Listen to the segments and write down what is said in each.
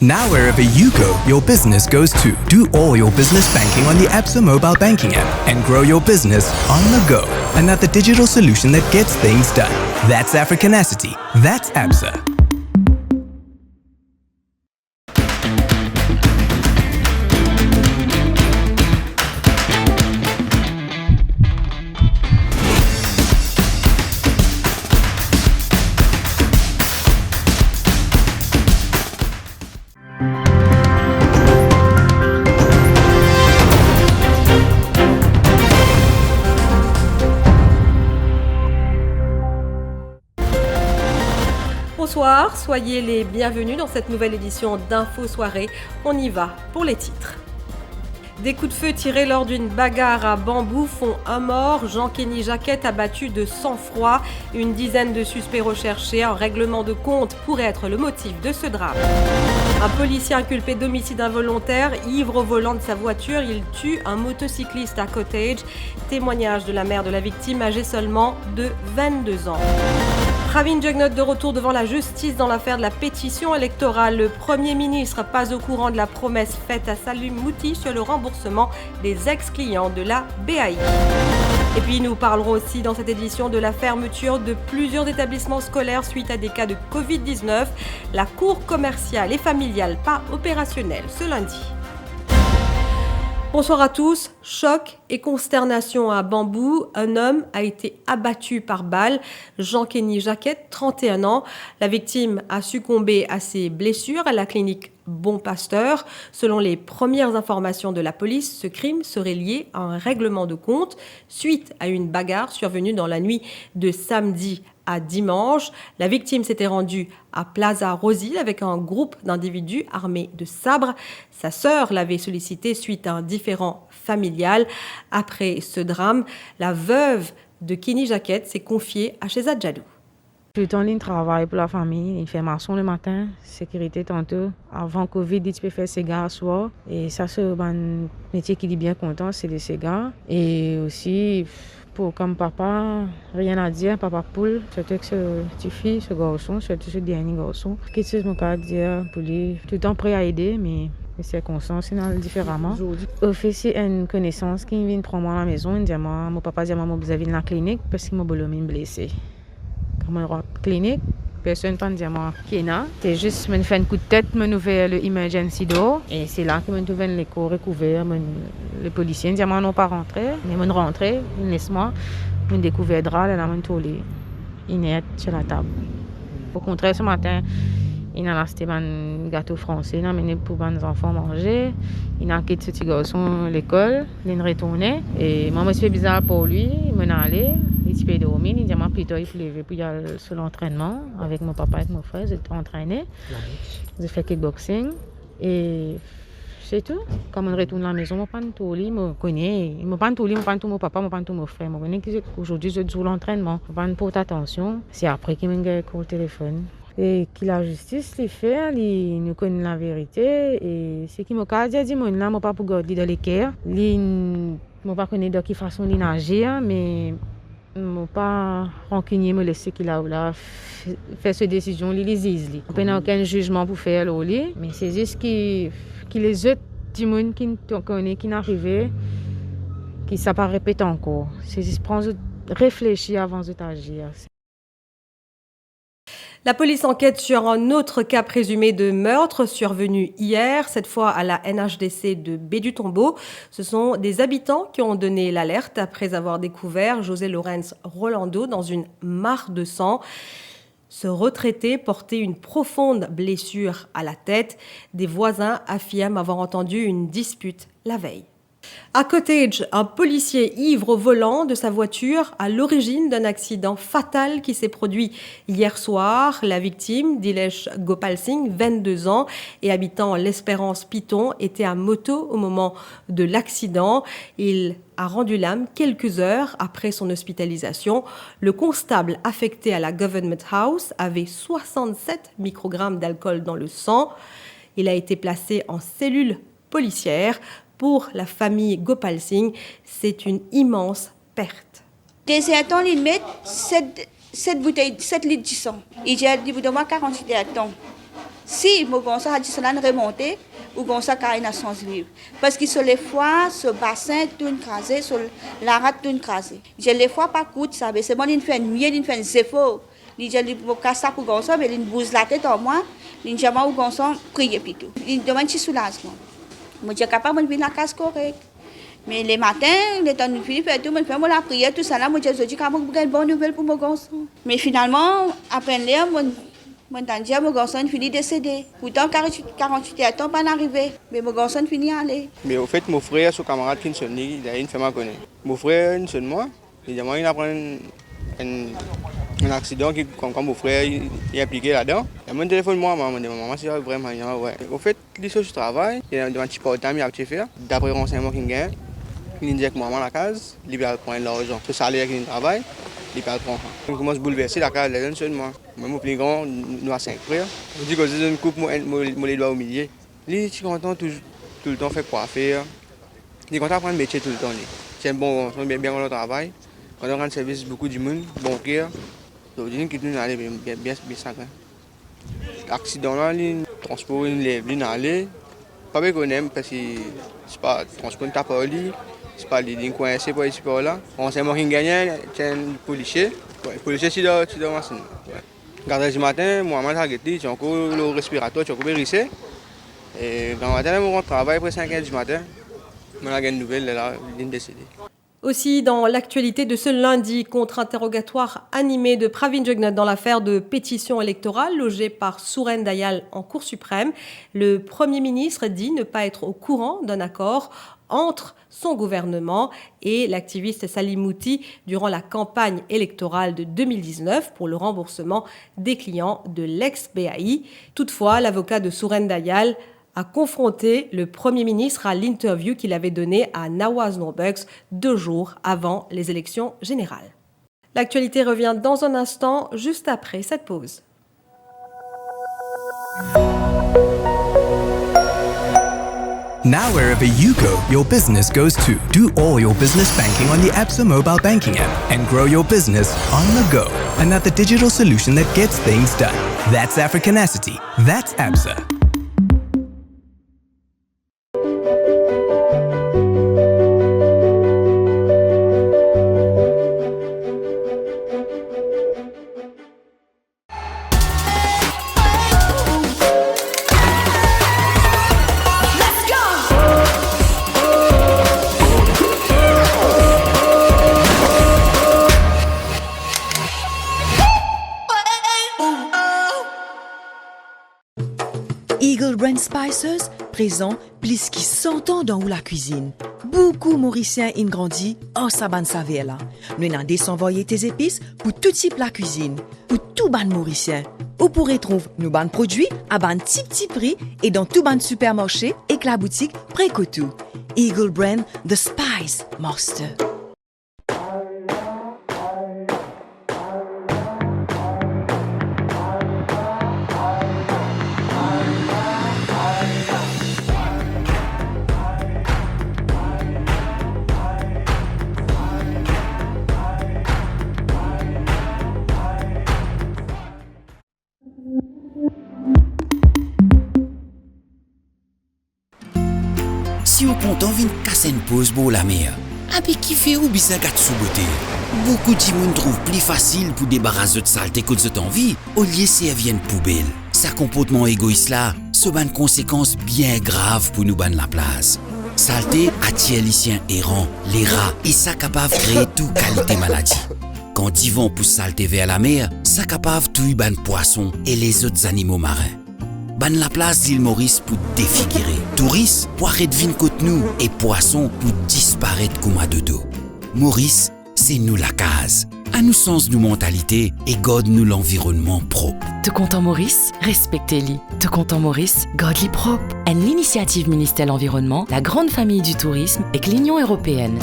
Now wherever you go, your business goes too. Do all your business banking on the Absa mobile banking app and grow your business on the go. Another digital solution that gets things done. That's Africanacity. That's Absa. Bonsoir, soyez les bienvenus dans cette nouvelle édition d'Info Soirée. On y va pour les titres. Des coups de feu tirés lors d'une bagarre à Bambou font un mort. Jean-Kenny Jacquet abattu de sang-froid. Une dizaine de suspects recherchés. Un règlement de compte pourrait être le motif de ce drame. Un policier inculpé d'homicide involontaire, ivre au volant de sa voiture, il tue un motocycliste à Cottage. Témoignage de la mère de la victime âgée seulement de 22 ans. Pravin Jugnauth de retour devant la justice dans l'affaire de la pétition électorale. Le Premier ministre pas au courant de la promesse faite à Salim Mouti sur le remboursement des ex-clients de la BAI. Et puis nous parlerons aussi dans cette édition de la fermeture de plusieurs établissements scolaires suite à des cas de Covid-19. La cour commerciale et familiale pas opérationnelle ce lundi. Bonsoir à tous. Choc et consternation à Bambou. Un homme a été abattu par balle. Jean-Kenny Jacquet, 31 ans. La victime a succombé à ses blessures à la clinique Bon Pasteur. Selon les premières informations de la police, ce crime serait lié à un règlement de compte suite à une bagarre survenue dans la nuit de samedi à dimanche. La victime s'était rendue à Plaza Rosil avec un groupe d'individus armés de sabres. Sa sœur l'avait sollicité suite à un différend familial. Après ce drame, la veuve de Kenny Jacquet s'est confiée à Cheza Djadou. Tout le temps, il travaille pour la famille. Il fait maçon le matin, sécurité tantôt. Avant Covid, il peut faire cigares soir. Et ça, c'est un métier qu'il est bien content, c'est les cigares. Et aussi, comme papa, rien à dire, papa poule, surtout que ce petit fille, ce garçon, surtout ce dernier garçon. Qu'est-ce que je peux dire pour lui? Tout le temps prêt à aider, mais les circonstances sont différemment. Officier a une connaissance qui vient prendre moi à la maison. Il dit moi, mon papa dit moi, vous avez la clinique parce que mon bolomine blessé. Quand je rentre à la clinique, personne ne dit moi qui est là. C'est juste me fait un coup de tête, me fait le emergency door et c'est là que me trouve les corps recouverts. Le policier dit moi non pas rentrer, mais me rentrer, laisse-moi, me découvert drap là, me tourner inerte sur la table. Au contraire, ce matin, il a acheté un gâteau français, il a amené pour les enfants manger. Il a quitté ce petit garçon à l'école, il est retourné et moi, je me suis bizarre pour lui, il m'a allé. Il peut dormir, il dit moi plutôt il faut lever pour y aller sur l'entraînement avec mon papa et mon frère, j'ai entraîné. J'ai fait kickboxing et c'est tout. Quand je retourne à la maison, je ne pas tout lit, je connais, je ne pas tout lit, je pas tout mon papa, je pas tout mon frère, je connais qu'aujourd'hui je joue l'entraînement. Je pas porte attention, c'est après qu'il me gagne le téléphone. Et que la justice les fait, il nous connaît la vérité et ce qui m'a dit là, je pas pour garder dans l'équerre, je pas connaître de quelle façon il agir, mais je ne pas rancunier, me laisser qu'il a fait cette décision, il les disent. On n'a aucun jugement pour faire le mais c'est juste que les autres du monde qui nous connaissent, qui n'arrivent, qui ça pas répète encore. C'est juste prendre réfléchir avant d'agir. La police enquête sur un autre cas présumé de meurtre survenu hier, cette fois à la NHDC de Baie-du-Tombeau. Ce sont des habitants qui ont donné l'alerte après avoir découvert José Lorenz Rolando dans une mare de sang. Ce retraité portait une profonde blessure à la tête. Des voisins affirment avoir entendu une dispute la veille. À Cottage, un policier ivre au volant de sa voiture à l'origine d'un accident fatal qui s'est produit hier soir. La victime, Dilesh Gopal Singh, 22 ans et habitant l'Espérance Piton, était à moto au moment de l'accident. Il a rendu l'âme quelques heures après son hospitalisation. Le constable affecté à la Government House avait 67 microgrammes d'alcool dans le sang. Il a été placé en cellule policière. Pour la famille Gopal Singh, c'est une immense perte. Des temps limite, 7 bouteilles, 7 litres de sang. Et j'ai dit, de moi 48 heures de temps. Si mon gonça a dit cela remonté, ou gonça a une sens libre. Parce que sur les fois, ce bassin tout crasé, sur la rate tout crasé. J'ai les fois pas coûte ça, mais c'est bon, il fait mieux, il fait zéro. Il dit, pour casser pour gonça, mais il bouse la tête en moi, il dit, ou gonça, prier plutôt. Il demande si soulagement. Moi, je suis capable de venir la case correcte. Mais les matins, les temps de Philippe et tout, je fais la prière, tout ça là, moi, je dis, qu'il y a une bonne nouvelle pour mon gonça. Mais finalement, après l'air, mon tante, mon garçon finit décédé. Pourtant, 48 heures, temps pas arrivé. Mais mon garçon finit à aller. Mais au fait, mon frère, son camarade qui sonne, il a une femme à connaître. Mon frère, il sonne moi. Il apprend un accident qui, quand mon frère il est impliqué là-dedans. Il m'a téléphone moi, maman, c'est vraiment, ouais. Au fait, les choses du travail, il y a un petit part-time à faire. D'après le renseignement qu'il gagne, il dit que maman à la case, il va prendre l'argent. Ce salaire qu'il travaille. Il peut prendre. On commence à bouleverser la case, les jeunes seulement. Moi, mon plus grand, nous avons 5 frères. On dit que c'est une coupe, moi, les doigts au milieu. Lui, je suis content tout le temps, fait quoi faire. Il est content d'apprendre le métier tout le temps. C'est un bon, bien dans le travail. Quand on rend service beaucoup du monde, bon cœur. Donc, il qui nous allait bien sacré. L'accident là, le transport, il allait. Pas bien qu'on aime parce que c'est pas le transport, t'as pas lui. C'est pas les lignes coincées pour ici par là. On s'est moqué gagné, c'est un policier. Le policier, c'est dans la machine. Quand du matin, moi, j'ai encore le respiratoire, j'ai encore hérissé. Et quand matin, on travaille après 5 h du matin. On a une nouvelle, là, il est décédé. Aussi, dans l'actualité de ce lundi, contre-interrogatoire animé de Pravin Jugnauth dans l'affaire de pétition électorale logée par Suren Dayal en Cour suprême, le Premier ministre dit ne pas être au courant d'un accord entre son gouvernement et l'activiste Salim Mouti durant la campagne électorale de 2019 pour le remboursement des clients de l'ex-BAI. Toutefois, l'avocat de Suren Dayal a confronté le Premier ministre à l'interview qu'il avait donnée à Nawaz Noorbuks 2 jours avant les élections générales. L'actualité revient dans un instant, juste après cette pause. Now wherever you go, your business goes too. Do all your business banking on the Absa mobile banking app and grow your business on the go. And at the digital solution that gets things done. That's Africanacity. That's Absa. Eagle Brand Spices présent plus qui 100 ans dans la cuisine. Beaucoup Mauriciens ont grandi en saban savela. Nous avons désenvoyé tes épices pour tout type la cuisine, pour tout ban Mauricien. Vous pourrez trouver nos ban produits à ban petit prix et dans tout ban supermarché et que la boutique Précotou. Eagle Brand The Spice Master. Si on compte envie de casser une pause pour la mer, avec qui fait ou bien gâte sous beauté. Beaucoup de monde trouvent plus facile pour débarrasser de saleté que de envie au lieu de servir une poubelle. Sa comportement égoïste là, ce ban conséquences bien graves pour nous ban la place. Saleté attire les chiens errants, les rats et ça capable créer toute qualité maladie. Quand ils vont pour saleté vers la mer, ça capable tout ban poissons et les autres animaux marins. Ban la place d'île Maurice pour défigurer. Touristes pour arrêter de côte nous et poissons pour disparaître comme à dodo. Maurice, c'est nous la case. À nous sens de mentalité et garde nous l'environnement propre. Te content Maurice, respectez-les. Te content Maurice, garde-les propre. Une initiative ministère de l'Environnement, la grande famille du tourisme et l'Union européenne.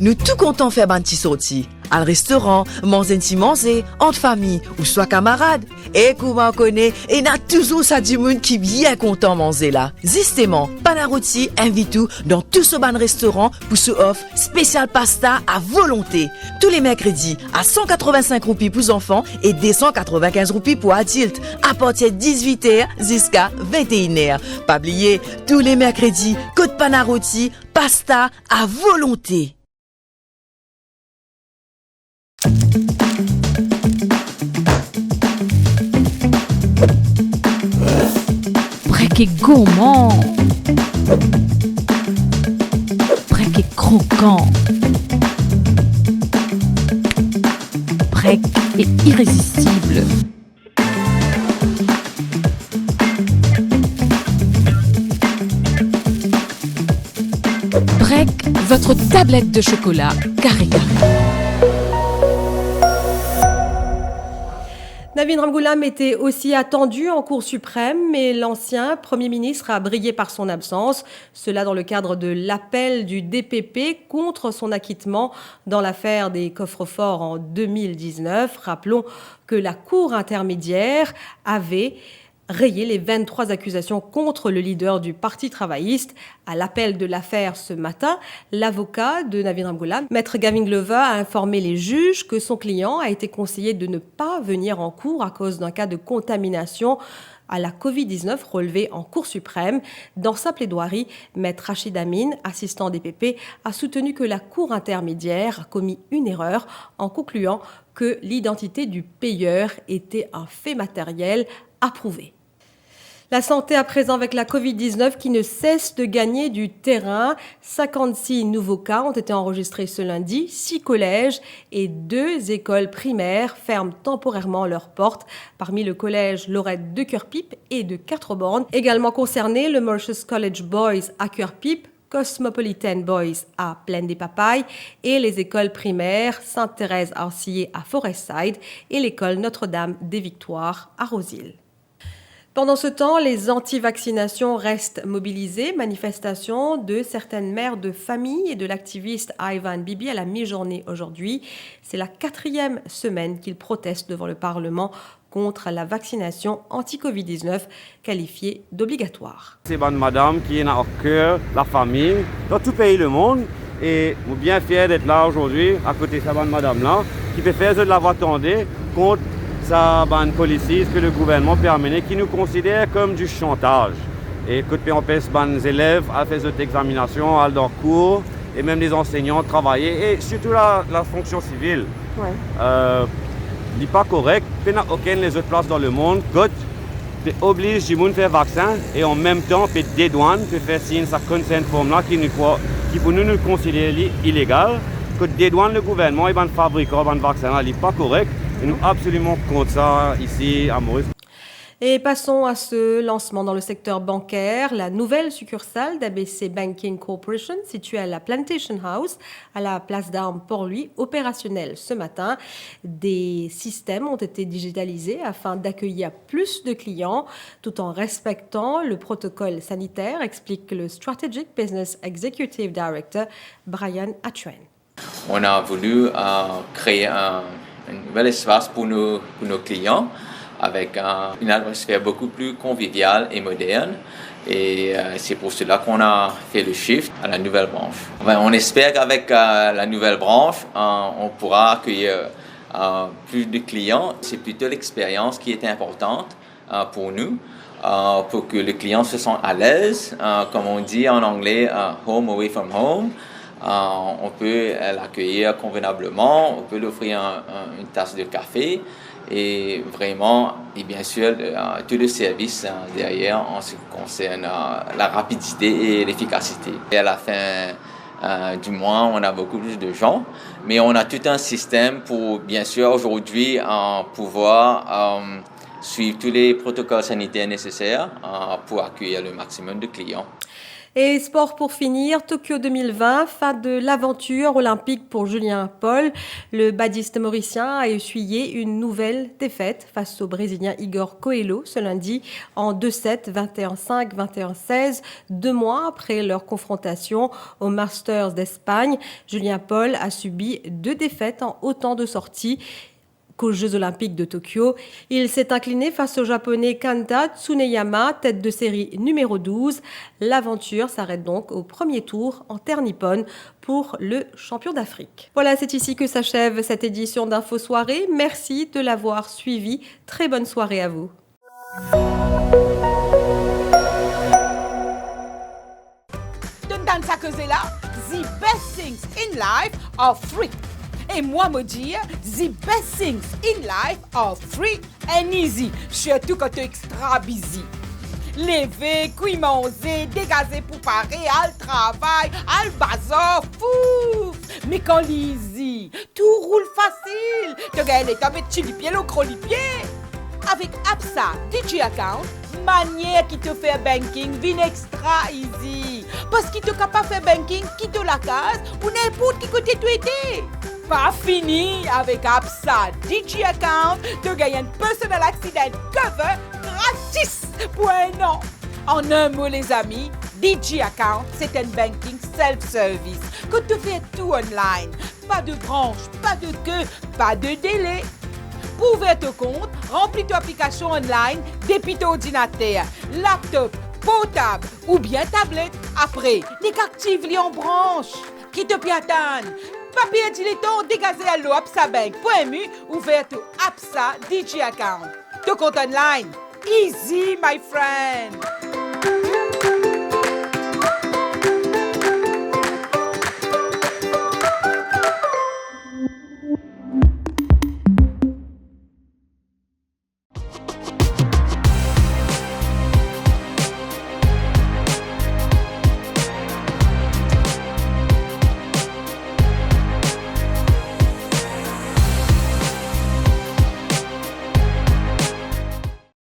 Nous tout content faire ban petit sorti. al restaurant, manger si manger, entre famille ou soit camarade. Et comment connaît, et n'a toujours ça du monde qui bien content manger là. Justement, Panarotti invite tout dans tout ce ban restaurant pour ce offre spécial pasta à volonté. Tous les mercredis à 185 roupies pour enfants et 295 roupies pour adultes à partir de 18h jusqu'à 21h. Pas oublier, tous les mercredis, Côte Panarotti, pasta à volonté. Brek est gourmand. Brek est croquant. Brek est irrésistible. Brek, votre tablette de chocolat carré carré. Navin Ramgoolam était aussi attendu en Cour suprême, mais l'ancien Premier ministre a brillé par son absence. Cela dans le cadre de l'appel du DPP contre son acquittement dans l'affaire des coffres-forts en 2019. Rappelons que la Cour intermédiaire avait rayé les 23 accusations contre le leader du Parti travailliste. À l'appel de l'affaire ce matin, l'avocat de Navin Ramgoolam, Maître Gavin Glover, a informé les juges que son client a été conseillé de ne pas venir en cours à cause d'un cas de contamination à la Covid-19 relevé en Cour suprême. Dans sa plaidoirie, Maître Rachid Amin, assistant DPP, a soutenu que la Cour intermédiaire a commis une erreur en concluant que l'identité du payeur était un fait matériel approuvé. La santé à présent avec la Covid-19 qui ne cesse de gagner du terrain. 56 nouveaux cas ont été enregistrés ce lundi. 6 collèges et 2 écoles primaires ferment temporairement leurs portes. Parmi le collège Lorette de Cœur-Pipe et de Quatre-Bornes. Également concernés, le Mauritius College Boys à Cœur-Pipe, Cosmopolitan Boys à Plaine des Papayes et les écoles primaires Sainte-Thérèse-Arcillé à Forestside et l'école Notre-Dame des Victoires à Rose-Île. Pendant ce temps, les anti-vaccinations restent mobilisées. Manifestation de certaines mères de famille et de l'activiste Ivan Bibi à la mi-journée aujourd'hui. C'est la 4e semaine qu'ils protestent devant le Parlement contre la vaccination anti-Covid-19 qualifiée d'obligatoire. C'est une madame qui est au cœur de la famille dans tout pays le monde et nous sommes bien fiers d'être là aujourd'hui à côté de cette madame-là qui peut faire de la voix tendue contre sa bonne politique que le gouvernement permet qui nous considère comme du chantage. Et que on empêche les élèves à faire cette examination, à leur cours et même les enseignants travailler et surtout la fonction civile. Ouais. n'est pas correct. Il n'y a aucune des autres places dans le monde qui oblige les gens à faire vaccin et en même temps, les douanes peuvent faire signer cette forme-là qui pour nous considère illégal. Que des douanes, le gouvernement et les fabricants de vaccins n'est pas correct. Et nous sommes absolument contre ça ici à Maurice. Et passons à ce lancement dans le secteur bancaire. La nouvelle succursale d'ABC Banking Corporation, située à la Plantation House, à la place d'Armes Port-Louis, opérationnelle ce matin. Des systèmes ont été digitalisés afin d'accueillir plus de clients, tout en respectant le protocole sanitaire, explique le Strategic Business Executive Director Brian Atren. On a voulu créer un nouvel espace pour nos clients, avec une atmosphère beaucoup plus conviviale et moderne. Et c'est pour cela qu'on a fait le shift à la nouvelle branche. On espère qu'avec la nouvelle branche, on pourra accueillir plus de clients. C'est plutôt l'expérience qui est importante pour nous, pour que les clients se sentent à l'aise. Comme on dit en anglais, home away from home. On peut l'accueillir convenablement, on peut lui offrir une tasse de café. Et vraiment, et bien sûr, tout le service derrière en ce qui concerne la rapidité et l'efficacité. Et à la fin du mois, on a beaucoup plus de gens, mais on a tout un système pour, bien sûr, aujourd'hui, pouvoir suivre tous les protocoles sanitaires nécessaires pour accueillir le maximum de clients. Et sport pour finir, Tokyo 2020, fin de l'aventure olympique pour Julien Paul. Le badiste mauricien a essuyé une nouvelle défaite face au Brésilien Igor Coelho ce lundi en 2-7, 21-5, 21-16, 2 mois après leur confrontation au Masters d'Espagne. Julien Paul a subi 2 défaites en autant de sorties qu'aux Jeux Olympiques de Tokyo. Il s'est incliné face au Japonais Kanta Tsuneyama, tête de série numéro 12. L'aventure s'arrête donc au premier tour en terre nippone pour le champion d'Afrique. Voilà, c'est ici que s'achève cette édition d'Info Soirée. Merci de l'avoir suivi. Très bonne soirée à vous. Dans sa cause là, the best things in life are free. Et moi me dire, the best things in life are free and easy, surtout quand tu es extra busy. Lever, cuire, manger, dégazer pour parer, al travail, al bazar, fou. Mais quand easy, tout roule facile. Tu gagnes les tables de chilipier, le gros lipier. Avec Absa DJ Account, manière qui te fait banking vient extra easy. Parce qu'il te capable faire banking, qui te la case ou n'importe qui côté tu étais. Pas fini avec Absa DJ Account, tu gagnes un personal accident cover gratis pour 1 an. En un mot les amis, DJ Account c'est un banking self-service que tu fais tout online. Pas de branche, pas de queue, pas de délai. Pour ouvrir ton compte, remplis ton application online depuis ton ordinateur, laptop, portable ou bien tablette. Après, active-les en branche. Qui te piatane? Papier dilettant dégazé à l'eau absabank.mu ouvert ton Absa DJ Account. Ton compte online. Easy, my friend.